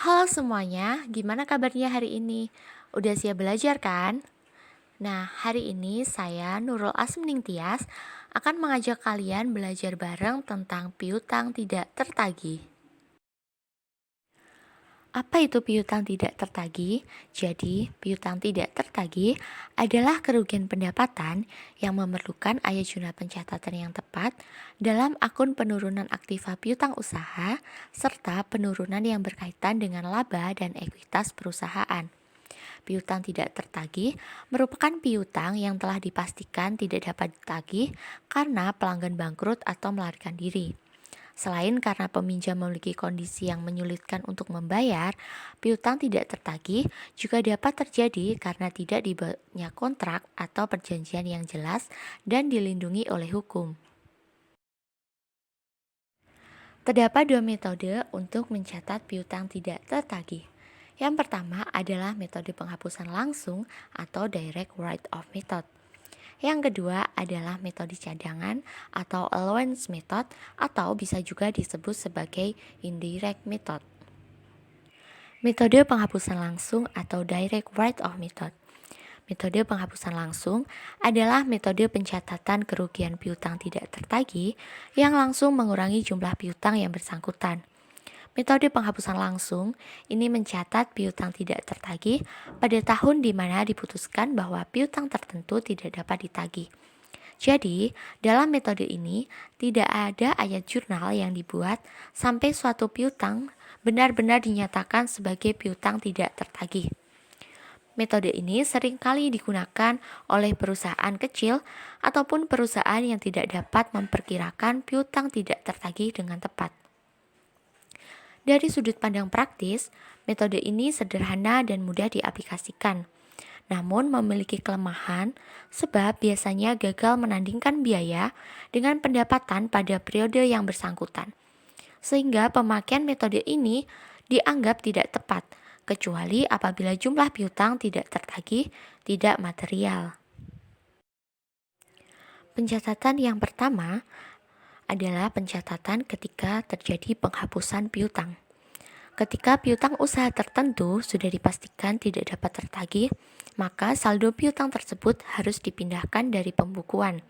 Halo semuanya, gimana kabarnya hari ini? Udah siap belajar kan? Nah, hari ini saya Nurul Asmning Tias akan mengajak kalian belajar bareng tentang piutang tidak tertagih. Apa itu piutang tidak tertagih? Jadi, piutang tidak tertagih adalah kerugian pendapatan yang memerlukan ayat pencatatan yang tepat dalam akun penurunan aktiva piutang usaha serta penurunan yang berkaitan dengan laba dan ekuitas perusahaan. Piutang tidak tertagih merupakan piutang yang telah dipastikan tidak dapat ditagih karena pelanggan bangkrut atau melarikan diri. Selain karena peminjam memiliki kondisi yang menyulitkan untuk membayar, piutang tidak tertagih juga dapat terjadi karena tidak dibuatnya kontrak atau perjanjian yang jelas dan dilindungi oleh hukum. Terdapat dua metode untuk mencatat piutang tidak tertagih. Yang pertama adalah metode penghapusan langsung atau direct write-off method. Yang kedua adalah metode cadangan atau allowance method atau bisa juga disebut sebagai indirect method. Metode penghapusan langsung atau direct write-off method. Metode penghapusan langsung adalah metode pencatatan kerugian piutang tidak tertagih yang langsung mengurangi jumlah piutang yang bersangkutan. Metode penghapusan langsung ini mencatat piutang tidak tertagih pada tahun di mana diputuskan bahwa piutang tertentu tidak dapat ditagih. Jadi, dalam metode ini tidak ada ayat jurnal yang dibuat sampai suatu piutang benar-benar dinyatakan sebagai piutang tidak tertagih. Metode ini seringkali digunakan oleh perusahaan kecil ataupun perusahaan yang tidak dapat memperkirakan piutang tidak tertagih dengan tepat. Dari sudut pandang praktis, metode ini sederhana dan mudah diaplikasikan. Namun memiliki kelemahan sebab biasanya gagal menandingkan biaya dengan pendapatan pada periode yang bersangkutan. Sehingga pemakaian metode ini dianggap tidak tepat kecuali apabila jumlah piutang tidak tertagih tidak material. Pencatatan yang pertama adalah pencatatan ketika terjadi penghapusan piutang. Ketika piutang usaha tertentu sudah dipastikan tidak dapat tertagih, maka saldo piutang tersebut harus dipindahkan dari pembukuan,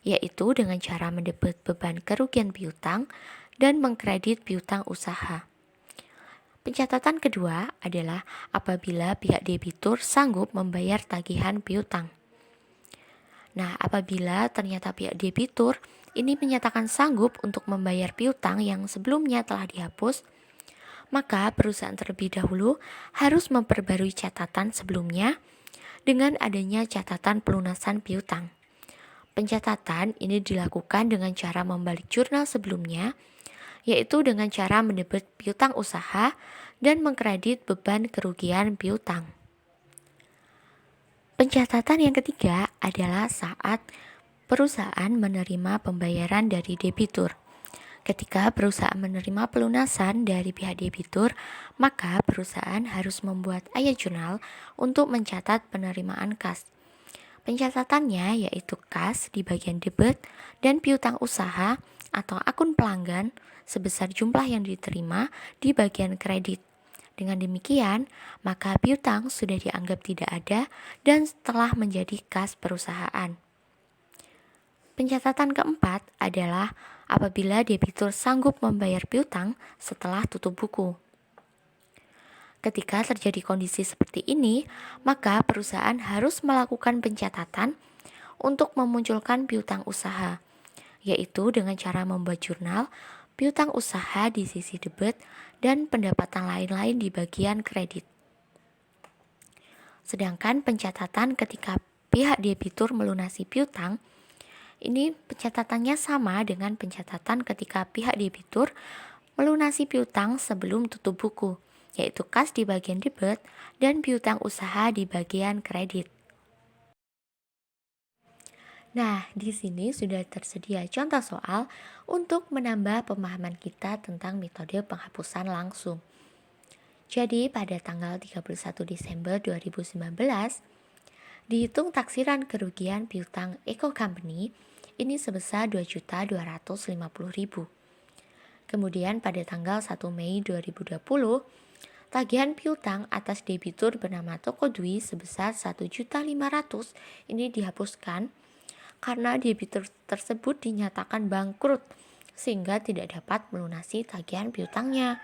yaitu dengan cara mendebit beban kerugian piutang dan mengkredit piutang usaha. Pencatatan kedua adalah apabila pihak debitur sanggup membayar tagihan piutang. Nah, apabila ternyata pihak debitur ini menyatakan sanggup untuk membayar piutang yang sebelumnya telah dihapus, maka perusahaan terlebih dahulu harus memperbarui catatan sebelumnya dengan adanya catatan pelunasan piutang. Pencatatan ini dilakukan dengan cara membalik jurnal sebelumnya, yaitu dengan cara mendebit piutang usaha dan mengkredit beban kerugian piutang. Pencatatan yang ketiga adalah saat perusahaan menerima pembayaran dari debitur. Ketika perusahaan menerima pelunasan dari pihak debitur, maka perusahaan harus membuat ayat jurnal untuk mencatat penerimaan kas. Pencatatannya yaitu kas di bagian debit dan piutang usaha atau akun pelanggan sebesar jumlah yang diterima di bagian kredit. Dengan demikian, maka piutang sudah dianggap tidak ada dan telah menjadi kas perusahaan. Pencatatan keempat adalah apabila debitur sanggup membayar piutang setelah tutup buku. Ketika terjadi kondisi seperti ini, maka perusahaan harus melakukan pencatatan untuk memunculkan piutang usaha, yaitu dengan cara membuat jurnal piutang usaha di sisi debit dan pendapatan lain-lain di bagian kredit. Sedangkan pencatatan ketika pihak debitur melunasi piutang, ini pencatatannya sama dengan pencatatan ketika pihak debitur melunasi piutang sebelum tutup buku, yaitu kas di bagian debit dan piutang usaha di bagian kredit. Nah, di sini sudah tersedia contoh soal untuk menambah pemahaman kita tentang metode penghapusan langsung. Jadi, pada tanggal 31 Desember 2019, dihitung taksiran kerugian piutang Eco Company ini sebesar 2.250.000. Kemudian pada tanggal 1 Mei 2020, Tagihan piutang atas debitur bernama Toko Dwi sebesar 1.500.000 ini dihapuskan karena debitur tersebut dinyatakan bangkrut sehingga tidak dapat melunasi tagihan piutangnya.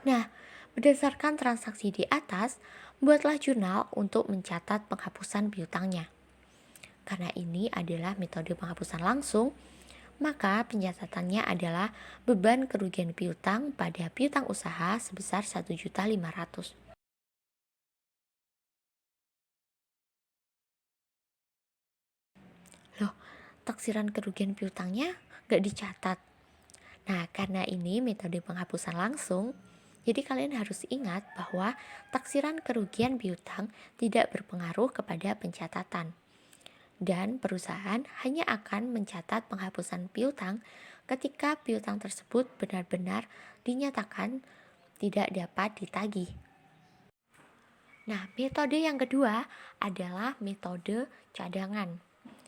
Nah, berdasarkan transaksi di atas, buatlah jurnal untuk mencatat penghapusan piutangnya. Karena ini adalah metode penghapusan langsung, maka pencatatannya adalah beban kerugian piutang pada piutang usaha sebesar 1.500.000. Loh, taksiran kerugian piutangnya nggak dicatat. Nah, karena ini metode penghapusan langsung, jadi kalian harus ingat bahwa taksiran kerugian piutang tidak berpengaruh kepada pencatatan. Dan perusahaan hanya akan mencatat penghapusan piutang ketika piutang tersebut benar-benar dinyatakan tidak dapat ditagih. Nah, metode yang kedua adalah metode cadangan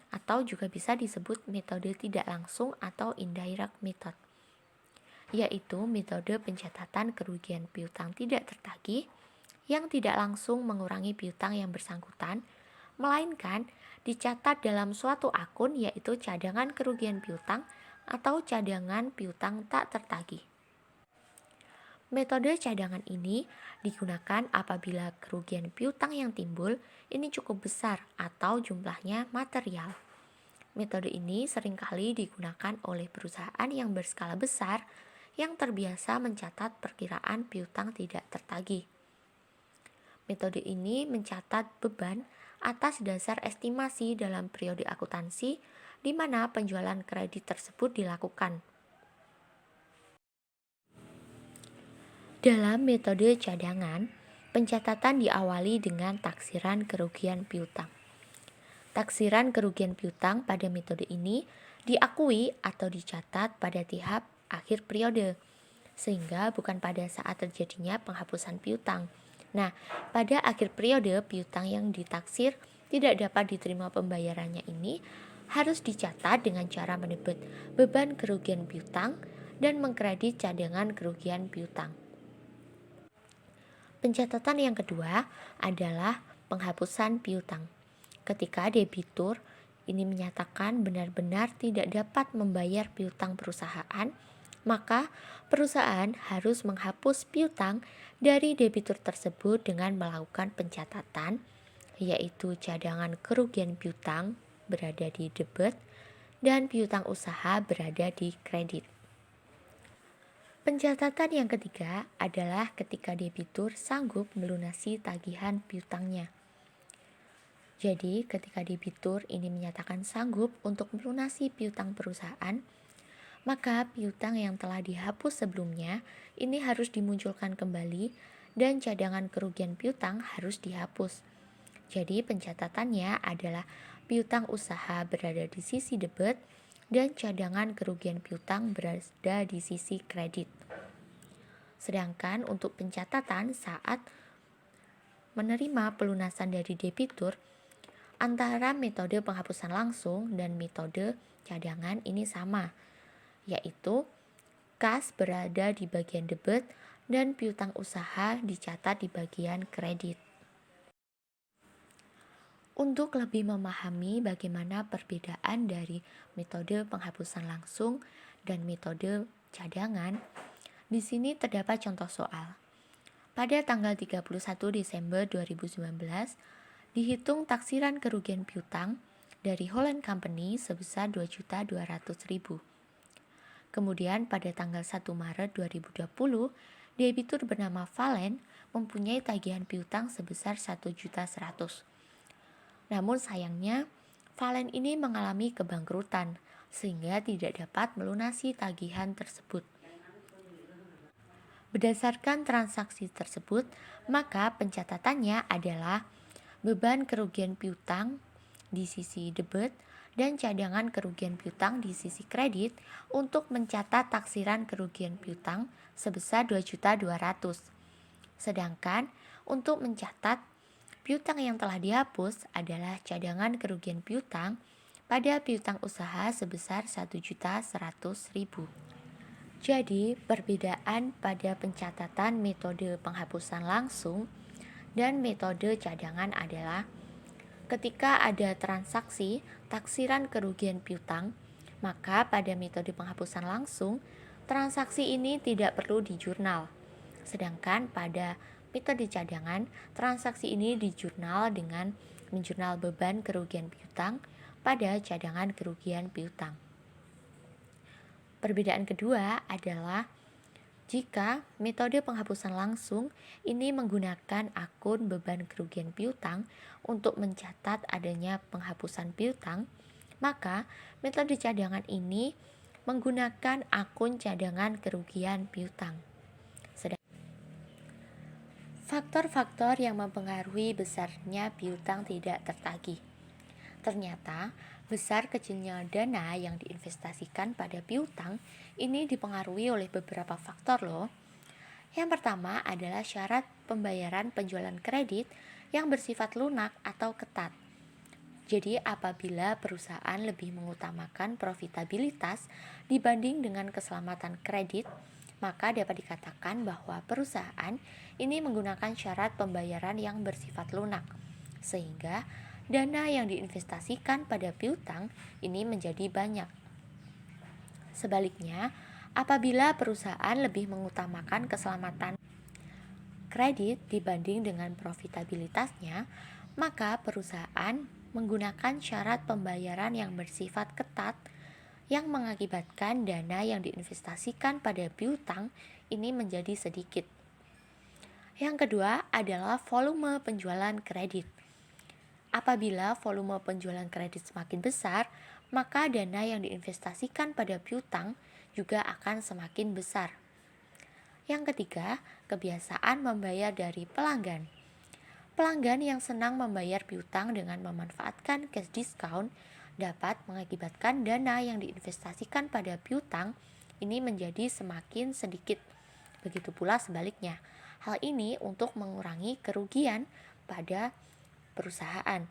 atau juga bisa disebut metode tidak langsung atau indirect method, yaitu metode pencatatan kerugian piutang tidak tertagih yang tidak langsung mengurangi piutang yang bersangkutan, melainkan dicatat dalam suatu akun yaitu cadangan kerugian piutang atau cadangan piutang tak tertagih. Metode cadangan ini digunakan apabila kerugian piutang yang timbul ini cukup besar atau jumlahnya material. Metode ini seringkali digunakan oleh perusahaan yang berskala besar yang terbiasa mencatat perkiraan piutang tidak tertagih. Metode ini mencatat beban atas dasar estimasi dalam periode akuntansi di mana penjualan kredit tersebut dilakukan. Dalam metode cadangan, pencatatan diawali dengan taksiran kerugian piutang. Taksiran kerugian piutang pada metode ini diakui atau dicatat pada tahap akhir periode, sehingga bukan pada saat terjadinya penghapusan piutang. Nah, pada akhir periode piutang yang ditaksir tidak dapat diterima pembayarannya ini harus dicatat dengan cara mendebit beban kerugian piutang dan mengkredit cadangan kerugian piutang. Pencatatan yang kedua adalah penghapusan piutang. Ketika debitur ini menyatakan benar-benar tidak dapat membayar piutang perusahaan, maka perusahaan harus menghapus piutang dari debitur tersebut dengan melakukan pencatatan, yaitu cadangan kerugian piutang berada di debit dan piutang usaha berada di kredit. Pencatatan yang ketiga adalah ketika debitur sanggup melunasi tagihan piutangnya. Jadi, ketika debitur ini menyatakan sanggup untuk melunasi piutang perusahaan, maka piutang yang telah dihapus sebelumnya ini harus dimunculkan kembali dan cadangan kerugian piutang harus dihapus. Jadi, pencatatannya adalah piutang usaha berada di sisi debit dan cadangan kerugian piutang berada di sisi kredit. Sedangkan untuk pencatatan saat menerima pelunasan dari debitur, antara metode penghapusan langsung dan metode cadangan ini sama, yaitu kas berada di bagian debit dan piutang usaha dicatat di bagian kredit. Untuk lebih memahami bagaimana perbedaan dari metode penghapusan langsung dan metode cadangan, di sini terdapat contoh soal. Pada tanggal 31 Desember 2019, dihitung taksiran kerugian piutang dari Holland Company sebesar 2.200.000. Kemudian pada tanggal 1 Maret 2020, debitur bernama Valen mempunyai tagihan piutang sebesar 1.100.000. Namun sayangnya, Valen ini mengalami kebangkrutan sehingga tidak dapat melunasi tagihan tersebut. Berdasarkan transaksi tersebut, maka pencatatannya adalah beban kerugian piutang di sisi debit dan cadangan kerugian piutang di sisi kredit untuk mencatat taksiran kerugian piutang sebesar 2.200.000. Sedangkan untuk mencatat piutang yang telah dihapus adalah cadangan kerugian piutang pada piutang usaha sebesar 1.100.000. Jadi, perbedaan pada pencatatan metode penghapusan langsung dan metode cadangan adalah ketika ada transaksi taksiran kerugian piutang, maka pada metode penghapusan langsung, transaksi ini tidak perlu dijurnal. Sedangkan pada metode cadangan, transaksi ini dijurnal dengan menjurnal beban kerugian piutang pada cadangan kerugian piutang. Perbedaan kedua adalah jika metode penghapusan langsung ini menggunakan akun beban kerugian piutang untuk mencatat adanya penghapusan piutang, maka metode cadangan ini menggunakan akun cadangan kerugian piutang. Faktor-faktor yang mempengaruhi besarnya piutang tidak tertagih. Ternyata, besar kecilnya dana yang diinvestasikan pada piutang ini dipengaruhi oleh beberapa faktor loh. Yang pertama adalah syarat pembayaran penjualan kredit yang bersifat lunak atau ketat. Jadi apabila perusahaan lebih mengutamakan profitabilitas dibanding dengan keselamatan kredit, maka dapat dikatakan bahwa perusahaan ini menggunakan syarat pembayaran yang bersifat lunak, sehingga dana yang diinvestasikan pada piutang ini menjadi banyak. Sebaliknya, apabila perusahaan lebih mengutamakan keselamatan kredit dibanding dengan profitabilitasnya, maka perusahaan menggunakan syarat pembayaran yang bersifat ketat yang mengakibatkan dana yang diinvestasikan pada piutang ini menjadi sedikit. Yang kedua adalah volume penjualan kredit. Apabila volume penjualan kredit semakin besar, maka dana yang diinvestasikan pada piutang juga akan semakin besar. Yang ketiga, kebiasaan membayar dari pelanggan. Pelanggan yang senang membayar piutang dengan memanfaatkan cash discount dapat mengakibatkan dana yang diinvestasikan pada piutang ini menjadi semakin sedikit. Begitu pula sebaliknya. Hal ini untuk mengurangi kerugian pada perusahaan.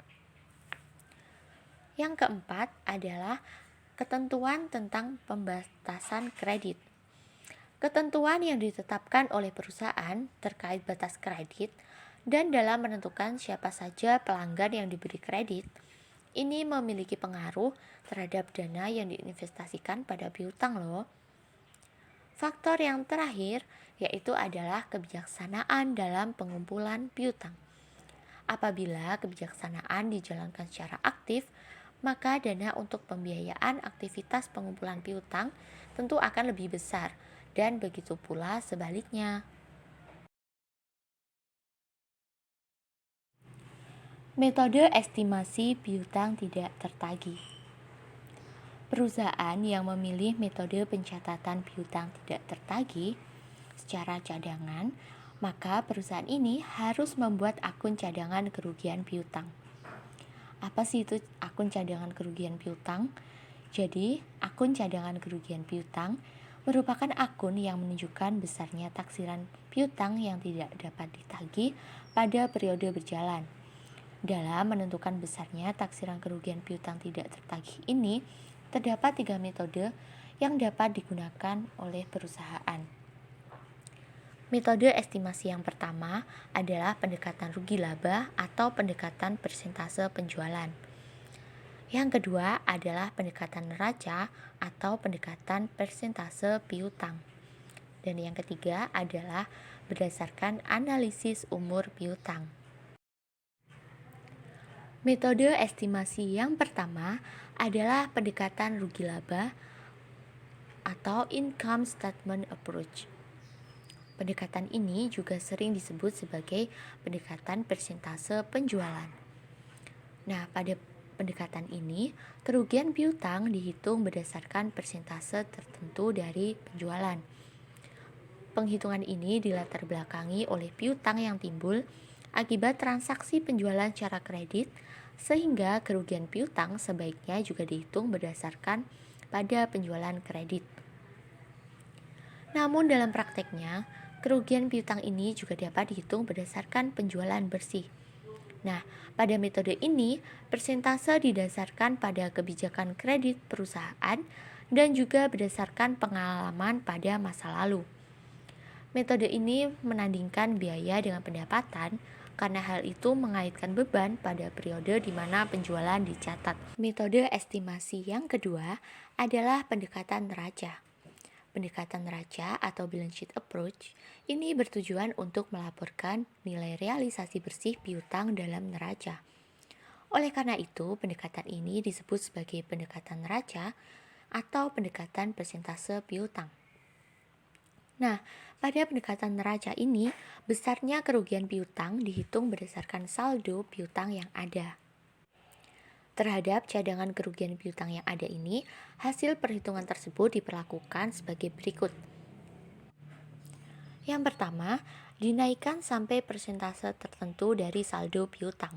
Yang keempat adalah ketentuan tentang pembatasan kredit. Ketentuan yang ditetapkan oleh perusahaan terkait batas kredit dan dalam menentukan siapa saja pelanggan yang diberi kredit, ini memiliki pengaruh terhadap dana yang diinvestasikan pada piutang loh. Faktor yang terakhir yaitu adalah kebijaksanaan dalam pengumpulan piutang. Apabila kebijaksanaan dijalankan secara aktif, maka dana untuk pembiayaan aktivitas pengumpulan piutang tentu akan lebih besar, dan begitu pula sebaliknya. Metode estimasi piutang tidak tertagih. Perusahaan yang memilih metode pencatatan piutang tidak tertagih secara cadangan, maka perusahaan ini harus membuat akun cadangan kerugian piutang. Apa sih itu akun cadangan kerugian piutang? Jadi, akun cadangan kerugian piutang merupakan akun yang menunjukkan besarnya taksiran piutang yang tidak dapat ditagih pada periode berjalan. Dalam menentukan besarnya taksiran kerugian piutang tidak tertagih ini, terdapat 3 metode yang dapat digunakan oleh perusahaan. Metode estimasi yang pertama adalah pendekatan rugi laba atau pendekatan persentase penjualan. Yang kedua adalah pendekatan neraca atau pendekatan persentase piutang. Dan yang ketiga adalah berdasarkan analisis umur piutang. Metode estimasi yang pertama adalah pendekatan rugi laba atau income statement approach. Pendekatan ini juga sering disebut sebagai pendekatan persentase penjualan. Nah, pada pendekatan ini, kerugian piutang dihitung berdasarkan persentase tertentu dari penjualan. Penghitungan ini dilatar belakangi oleh piutang yang timbul akibat transaksi penjualan secara kredit, sehingga kerugian piutang sebaiknya juga dihitung berdasarkan pada penjualan kredit. Namun dalam prakteknya, kerugian piutang ini juga dapat dihitung berdasarkan penjualan bersih. Nah, pada metode ini, persentase didasarkan pada kebijakan kredit perusahaan dan juga berdasarkan pengalaman pada masa lalu. Metode ini menandingkan biaya dengan pendapatan karena hal itu mengaitkan beban pada periode di mana penjualan dicatat. Metode estimasi yang kedua adalah pendekatan neraca. Pendekatan neraca atau balance sheet approach ini bertujuan untuk melaporkan nilai realisasi bersih piutang dalam neraca. Oleh karena itu, pendekatan ini disebut sebagai pendekatan neraca atau pendekatan persentase piutang. Nah, pada pendekatan neraca ini, besarnya kerugian piutang dihitung berdasarkan saldo piutang yang ada. Terhadap cadangan kerugian piutang yang ada ini, hasil perhitungan tersebut diperlakukan sebagai berikut. Yang pertama, dinaikkan sampai persentase tertentu dari saldo piutang.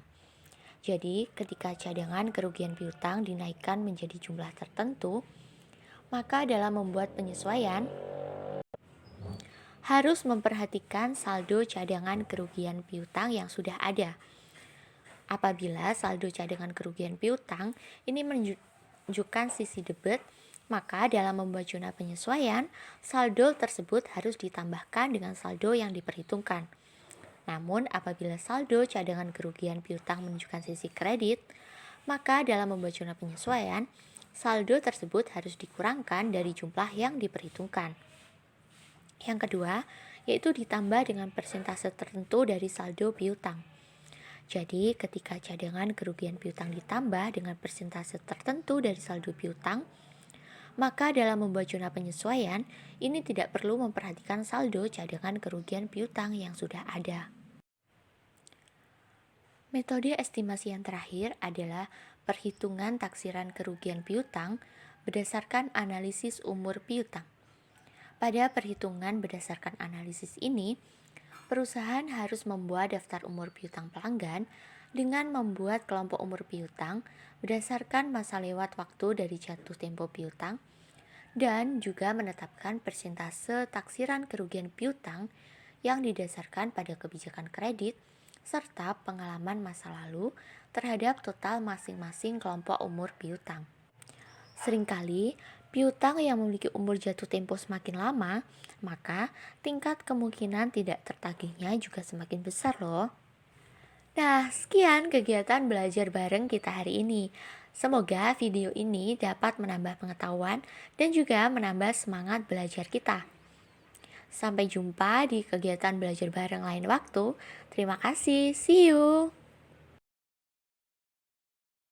Jadi, ketika cadangan kerugian piutang dinaikkan menjadi jumlah tertentu, maka dalam membuat penyesuaian, harus memperhatikan saldo cadangan kerugian piutang yang sudah ada. Apabila saldo cadangan kerugian piutang ini menunjukkan sisi debit, maka dalam membuat zona penyesuaian, saldo tersebut harus ditambahkan dengan saldo yang diperhitungkan. Namun, apabila saldo cadangan kerugian piutang menunjukkan sisi kredit, maka dalam membuat zona penyesuaian, saldo tersebut harus dikurangkan dari jumlah yang diperhitungkan. Yang kedua, yaitu ditambah dengan persentase tertentu dari saldo piutang. Jadi, ketika cadangan kerugian piutang ditambah dengan persentase tertentu dari saldo piutang, maka dalam membuat zona penyesuaian, ini tidak perlu memperhatikan saldo cadangan kerugian piutang yang sudah ada. Metode estimasi yang terakhir adalah perhitungan taksiran kerugian piutang berdasarkan analisis umur piutang. Pada perhitungan berdasarkan analisis ini, perusahaan harus membuat daftar umur piutang pelanggan dengan membuat kelompok umur piutang berdasarkan masa lewat waktu dari jatuh tempo piutang dan juga menetapkan persentase taksiran kerugian piutang yang didasarkan pada kebijakan kredit serta pengalaman masa lalu terhadap total masing-masing kelompok umur piutang. Seringkali, piutang yang memiliki umur jatuh tempo semakin lama, maka tingkat kemungkinan tidak tertagihnya juga semakin besar loh. Nah, sekian kegiatan belajar bareng kita hari ini. Semoga video ini dapat menambah pengetahuan dan juga menambah semangat belajar kita. Sampai jumpa di kegiatan belajar bareng lain waktu. Terima kasih, see you!